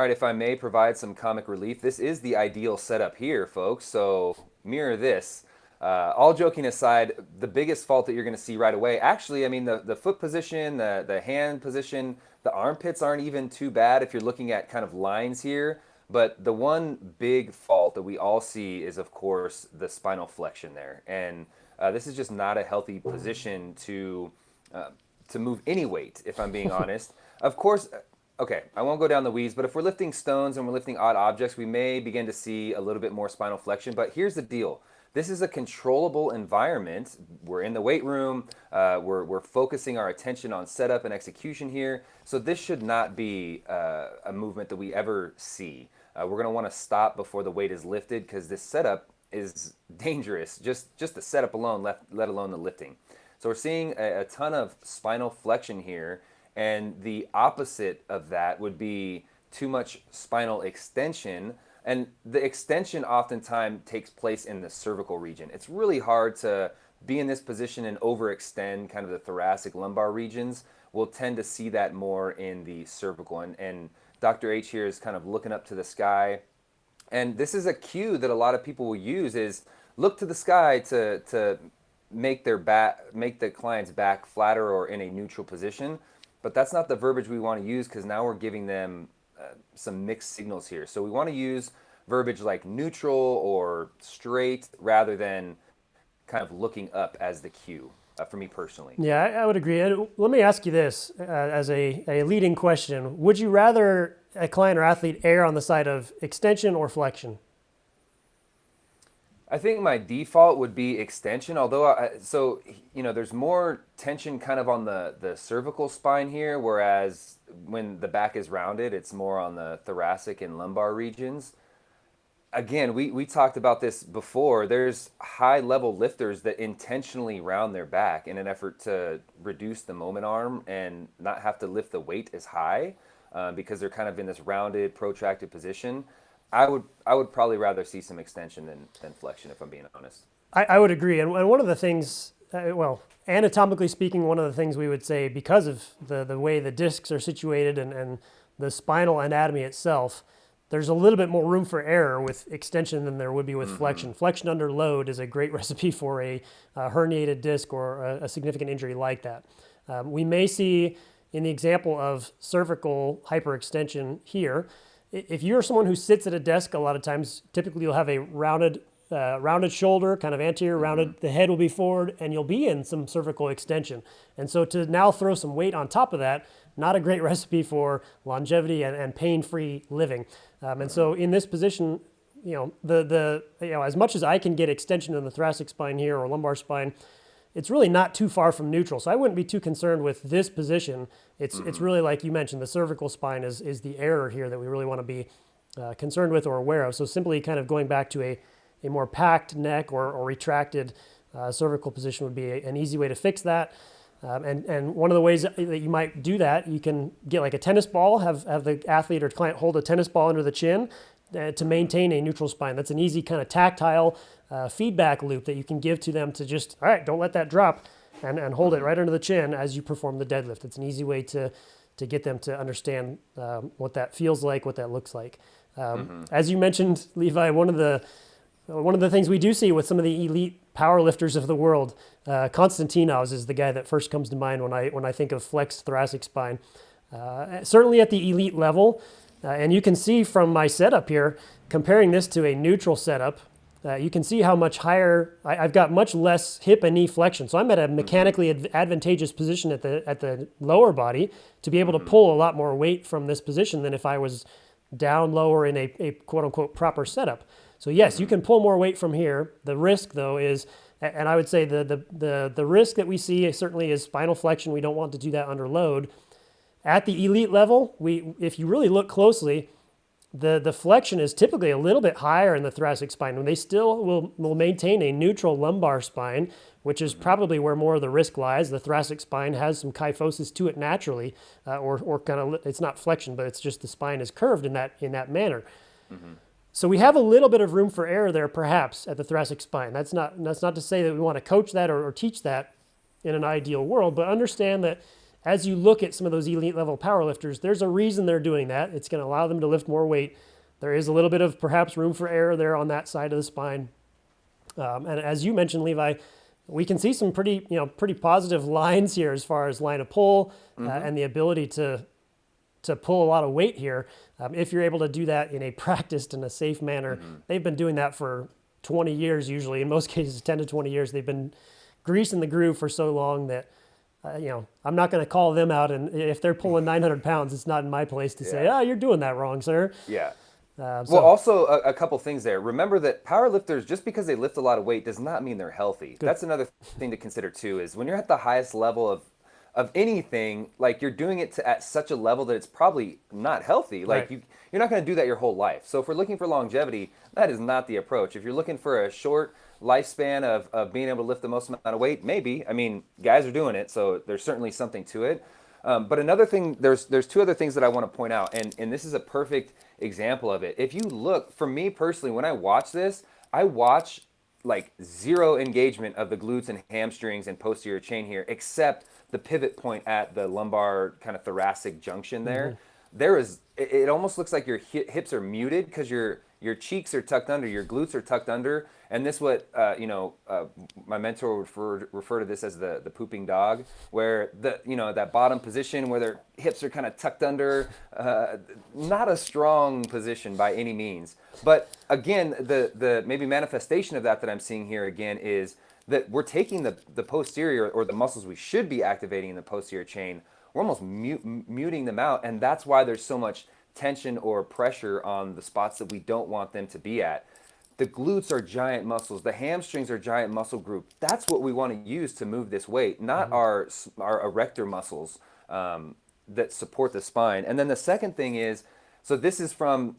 All right, if I may provide some comic relief, this is the ideal setup here, folks. So mirror this. All joking aside, the biggest fault that you're going to see right away, actually, I mean, the foot position, the hand position, the armpits aren't even too bad if you're looking at kind of lines here. But the one big fault that we all see is, of course, the spinal flexion there. And this is just not a healthy position to move any weight, if I'm being honest. Of course, okay, I won't go down the weeds, but if we're lifting stones and we're lifting odd objects, we may begin to see a little bit more spinal flexion. But here's the deal. This is a controllable environment. We're in the weight room. We're focusing our attention on setup and execution here. So this should not be a movement that we ever see. We're going to want to stop before the weight is lifted because this setup is dangerous. Just the setup alone, let alone the lifting. So we're seeing a ton of spinal flexion here, and the opposite of that would be too much spinal extension. And the extension oftentimes takes place in the cervical region. It's really hard to be in this position and overextend kind of the thoracic lumbar regions. We'll tend to see that more in the cervical. And Dr. H here is kind of looking up to the sky. And this is a cue that a lot of people will use is look to the sky to make the client's back flatter or in a neutral position. But that's not the verbiage we want to use because now we're giving them some mixed signals here. So we want to use verbiage like neutral or straight rather than kind of looking up as the cue for me personally. Yeah, I would agree. And let me ask you this as a leading question. Would you rather a client or athlete err on the side of extension or flexion? I think my default would be extension, although, there's more tension kind of on the cervical spine here, whereas when the back is rounded, it's more on the thoracic and lumbar regions. Again, we talked about this before. There's high-level lifters that intentionally round their back in an effort to reduce the moment arm and not have to lift the weight as high because they're kind of in this rounded, protracted position. I would probably rather see some extension than flexion, if I'm being honest. I would agree. And one of the things, anatomically speaking, one of the things we would say because of the way the discs are situated and the spinal anatomy itself, there's a little bit more room for error with extension than there would be with flexion. Flexion under load is a great recipe for a herniated disc or a significant injury like that. We may see in the example of cervical hyperextension here, if you're someone who sits at a desk, a lot of times, typically you'll have a rounded shoulder, kind of anterior, rounded, the head will be forward, and you'll be in some cervical extension. And so to now throw some weight on top of that, not a great recipe for longevity and pain-free living. And so in this position, as much as I can get extension in the thoracic spine here or lumbar spine, it's really not too far from neutral. So I wouldn't be too concerned with this position. It's really like you mentioned, the cervical spine is the error here that we really want to be concerned with or aware of. So simply kind of going back to a more packed neck or retracted cervical position would be an easy way to fix that. And one of the ways that you might do that, you can get like a tennis ball, have the athlete or client hold a tennis ball under the chin to maintain a neutral spine. That's an easy kind of tactile feedback loop that you can give to them to just, all right, don't let that drop and hold it right under the chin as you perform the deadlift. It's an easy way to get them to understand what that feels like, what that looks like. As you mentioned, Levi, one of the things we do see with some of the elite powerlifters of the world, Konstantinos is the guy that first comes to mind when I think of flexed thoracic spine. Certainly at the elite level, and you can see from my setup here, comparing this to a neutral setup, you can see how much higher, I've got much less hip and knee flexion. So I'm at a mechanically advantageous position at the lower body to be able to pull a lot more weight from this position than if I was down lower in a quote unquote proper setup. So yes, you can pull more weight from here. The risk though is, and I would say the risk that we see certainly is spinal flexion. We don't want to do that under load. At the elite level, if you really look closely, the flexion is typically a little bit higher in the thoracic spine, and they still will maintain a neutral lumbar spine, which is probably where more of the risk lies. The thoracic spine has some kyphosis to it naturally, or kind of, it's not flexion, but it's just the spine is curved in that manner. So we have a little bit of room for error there, perhaps, at the thoracic spine. That's not to say that we want to coach that or teach that in an ideal world, but understand that as you look at some of those elite level powerlifters, there's a reason they're doing that. It's going to allow them to lift more weight. There is a little bit of perhaps room for error there on that side of the spine. And as you mentioned, Levi, we can see some pretty positive lines here as far as line of pull and the ability to pull a lot of weight here. If you're able to do that in a practiced and a safe manner, they've been doing that for 20 years usually. In most cases, 10 to 20 years. They've been greasing the groove for so long that, I'm not going to call them out. And if they're pulling 900 pounds, it's not in my place to say, you're doing that wrong, sir. Yeah. Well, also a couple things there. Remember that powerlifters, just because they lift a lot of weight, does not mean they're healthy. Good. That's another thing to consider too. Is when you're at the highest level of anything, like you're doing it at such a level that it's probably not healthy. Like you're not going to do that your whole life. So if we're looking for longevity, that is not the approach. If you're looking for a short lifespan of being able to lift the most amount of weight, maybe. I mean, guys are doing it, so there's certainly something to it. But another thing, there's two other things that I want to point out, and this is a perfect example of it. If you look, for me personally, when I watch this, I watch like zero engagement of the glutes and hamstrings and posterior chain here, except the pivot point at the lumbar kind of thoracic junction there. There is, it almost looks like your hips are muted because your cheeks are tucked under, your glutes are tucked under, and this what my mentor would refer to this as the pooping dog, where that bottom position where their hips are kind of tucked under, not a strong position by any means. But again, the maybe manifestation of that I'm seeing here again is that we're taking the posterior, or the muscles we should be activating in the posterior chain, we're almost muting them out, and that's why there's so much tension or pressure on the spots that we don't want them to be at. The glutes are giant muscles. The hamstrings are giant muscle group. That's what we want to use to move this weight, not our erector muscles that support the spine. And then the second thing is, so this is from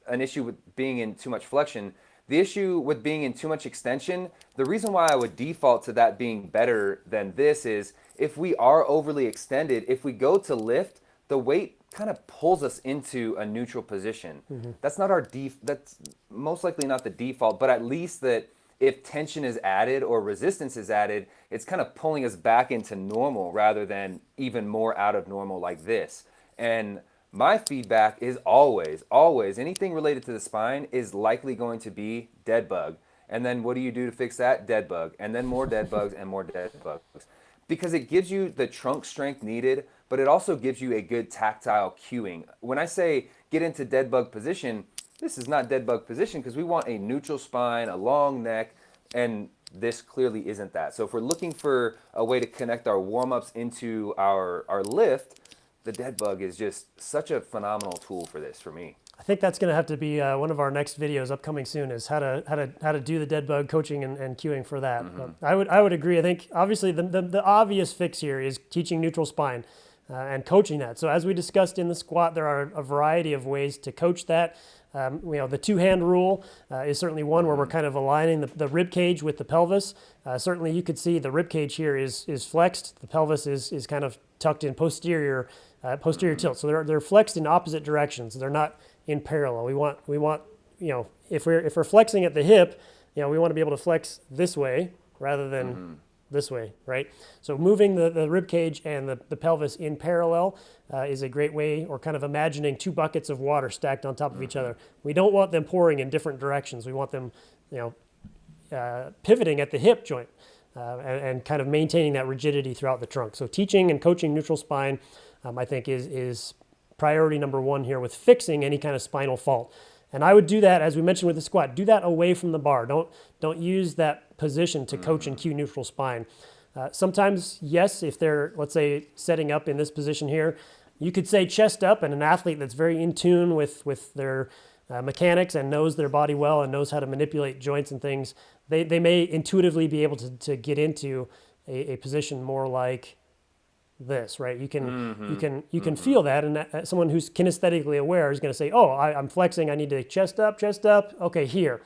an issue with being in too much flexion. The issue with being in too much extension, the reason why I would default to that being better than this is if we are overly extended, if we go to lift, the weight kind of pulls us into a neutral position. That's not that's most likely not the default, but at least that if tension is added or resistance is added, it's kind of pulling us back into normal rather than even more out of normal like this. And my feedback is always, anything related to the spine is likely going to be dead bug. And then what do you do to fix that? Dead bug. And then more dead bugs and more dead bugs. Because it gives you the trunk strength needed, but it also gives you a good tactile cueing. When I say get into dead bug position, this is not dead bug position because we want a neutral spine, a long neck, and this clearly isn't that. So if we're looking for a way to connect our warm-ups into our lift, the dead bug is just such a phenomenal tool for this for me. I think that's going to have to be one of our next videos upcoming soon, is how to do the dead bug coaching and cueing for that. I would agree. I think obviously the obvious fix here is teaching neutral spine and coaching that. So as we discussed in the squat, there are a variety of ways to coach that. The two-hand rule is certainly one where we're kind of aligning the rib cage with the pelvis. Certainly you could see the rib cage here is flexed. The pelvis is kind of tucked in posterior tilt. So they're flexed in opposite directions. They're not in parallel. We want if we're flexing at the hip, we want to be able to flex this way rather than this way, right? So moving the rib cage and the pelvis in parallel is a great way, or kind of imagining two buckets of water stacked on top of each other. We don't want them pouring in different directions. We want them, pivoting at the hip joint and kind of maintaining that rigidity throughout the trunk. So teaching and coaching neutral spine, I think is priority number one here with fixing any kind of spinal fault. And I would do that, as we mentioned with the squat, do that away from the bar. Don't use that position to coach and cue neutral spine. Sometimes, yes, if they're, let's say, setting up in this position here, you could say chest up, and an athlete that's very in tune with their mechanics and knows their body well and knows how to manipulate joints and things, they may intuitively be able to get into a position more like this, right? You can feel that, and that, someone who's kinesthetically aware is going to say, "Oh, I'm flexing. I need to chest up. Okay, here."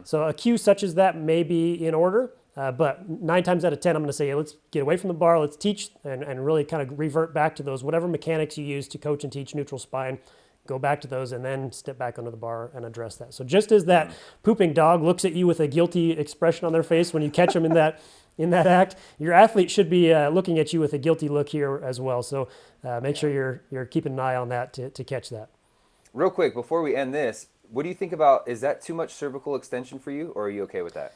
So a cue such as that may be in order, but 9 times out of 10, I'm going to say, let's get away from the bar. Let's teach and really kind of revert back to those whatever mechanics you use to coach and teach neutral spine. Go back to those and then step back under the bar and address that. So just as that pooping dog looks at you with a guilty expression on their face when you catch them in that in that act, your athlete should be looking at you with a guilty look here as well. So make sure you're keeping an eye on that to catch that. Real quick, before we end this, what do you think about, is that too much cervical extension for you, or are you okay with that?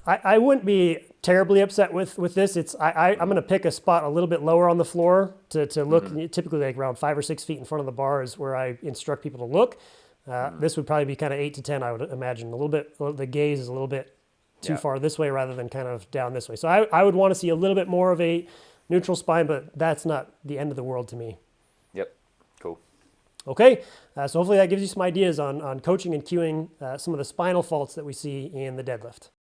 I wouldn't be terribly upset with this. I'm going to pick a spot a little bit lower on the floor to look, typically like around 5 or 6 feet in front of the bar is where I instruct people to look. This would probably be kind of 8 to 10, I would imagine. A little bit, the gaze is a little bit too far this way rather than kind of down this way. So I would want to see a little bit more of a neutral spine, but that's not the end of the world to me. Yep, cool. Okay, so hopefully that gives you some ideas on coaching and cueing some of the spinal faults that we see in the deadlift.